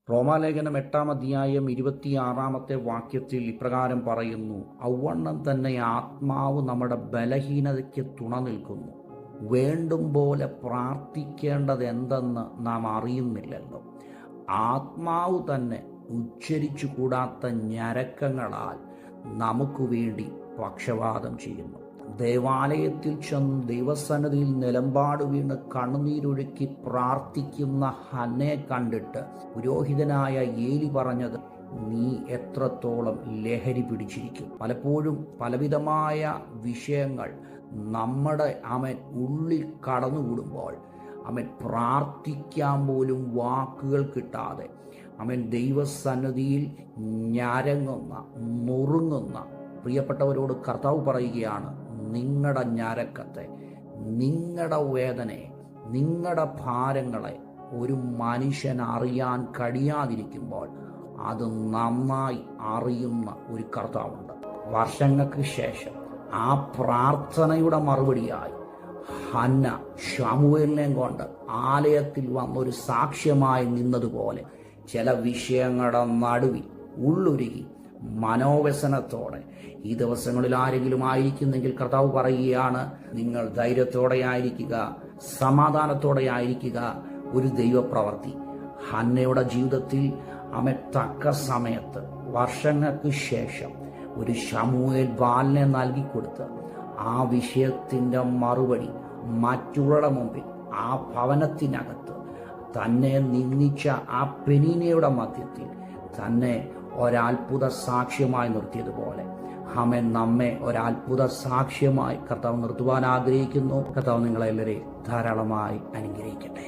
റോമാലേഖനം 8-ാം അധ്യായം 26-ാമത്തെ വാക്യത്തിൽ ഇപ്രകാരം പറയുന്നു, ഔവണ്ണം തന്നെ ആത്മാവ് നമ്മുടെ ബലഹീനതയ്ക്ക് തുണ നിൽക്കുന്നു. വേണ്ടും പോലെ പ്രാർത്ഥിക്കേണ്ടത് എന്തെന്ന് നാം അറിയുന്നില്ലല്ലോ. ആത്മാവ് തന്നെ ഉച്ചരിച്ചു കൂടാത്ത ഞരക്കങ്ങളാൽ നമുക്ക് വേണ്ടി പക്ഷവാതം ചെയ്യുന്നു. ദേവാലയത്തിൽ ചെന്ന് ദൈവസന്നിധിയിൽ നിലമ്പാട് വീണ് കണ്ണുനീരൊഴുക്കി പ്രാർത്ഥിക്കുന്ന ഹന്നയെ കണ്ടിട്ട് പുരോഹിതനായ ഏലി പറഞ്ഞത്, നീ എത്രത്തോളം ലഹരി പിടിച്ചിരിക്കും. പലപ്പോഴും പലവിധമായ വിഷയങ്ങൾ നമ്മുടെ ഉള്ളിൽ കടന്നുകൂടുമ്പോൾ പ്രാർത്ഥിക്കാൻ പോലും വാക്കുകൾ കിട്ടാതെ ദൈവസന്നിധിയിൽ ഞരങ്ങുന്ന നുറുങ്ങുന്ന പ്രിയപ്പെട്ടവരോട് കർത്താവ് പറയുകയാണ്, നിങ്ങളുടെ ഞരക്കത്തെ, നിങ്ങളുടെ വേദനയെ, നിങ്ങളുടെ ഭാരങ്ങളെ ഒരു മനുഷ്യൻ അറിയാൻ കഴിയാതിരിക്കുമ്പോൾ അത് നന്നായി അറിയുന്ന ഒരു കർത്താവുണ്ട്. വർഷങ്ങൾക്ക് ശേഷം ആ പ്രാർത്ഥനയുടെ മറുപടിയായി ഹന്ന ശമൂവേലിനെ കൊണ്ട് ആലയത്തിൽ വന്നൊരു സാക്ഷ്യമായി നിന്നതുപോലെ ചില വിഷയങ്ങളുടെ നടുവിൽ ഉള്ളുരുകി മനോവ്യസനത്തോടെ ഈ ദിവസങ്ങളിൽ ആരെങ്കിലും ആയിരിക്കുന്നെങ്കിൽ കർത്താവ് പറയുകയാണ്, നിങ്ങൾ ധൈര്യത്തോടെ ആയിരിക്കുക, സമാധാനത്തോടെ ആയിരിക്കുക. ഒരു ദൈവപ്രവൃത്തി ഹന്നയുടെ ജീവിതത്തിൽ തക്ക സമയത്ത് വർഷങ്ങൾക്ക് ശേഷം ഒരു ശമൂവേൽ ബാലനെ നൽകിക്കൊടുത്ത് ആ വിഷയത്തിൻ്റെ മറുപടി മറ്റുള്ളവരുടെ മുമ്പിൽ ആ ഭവനത്തിനകത്ത് തന്നെ നിന്ദിച്ച ആ പെനീനയുടെ മധ്യത്തിൽ തന്നെ ഒരത്ഭുത സാക്ഷ്യമായി നിർത്തിയതുപോലെ നമ്മെ ഒരത്ഭുത സാക്ഷ്യമായി കർത്താവ് നിർത്തുവാൻ ആഗ്രഹിക്കുന്നു. കർത്താവ് നിങ്ങളെല്ലാവരെയും ധാരാളമായി അനുഗ്രഹിക്കട്ടെ.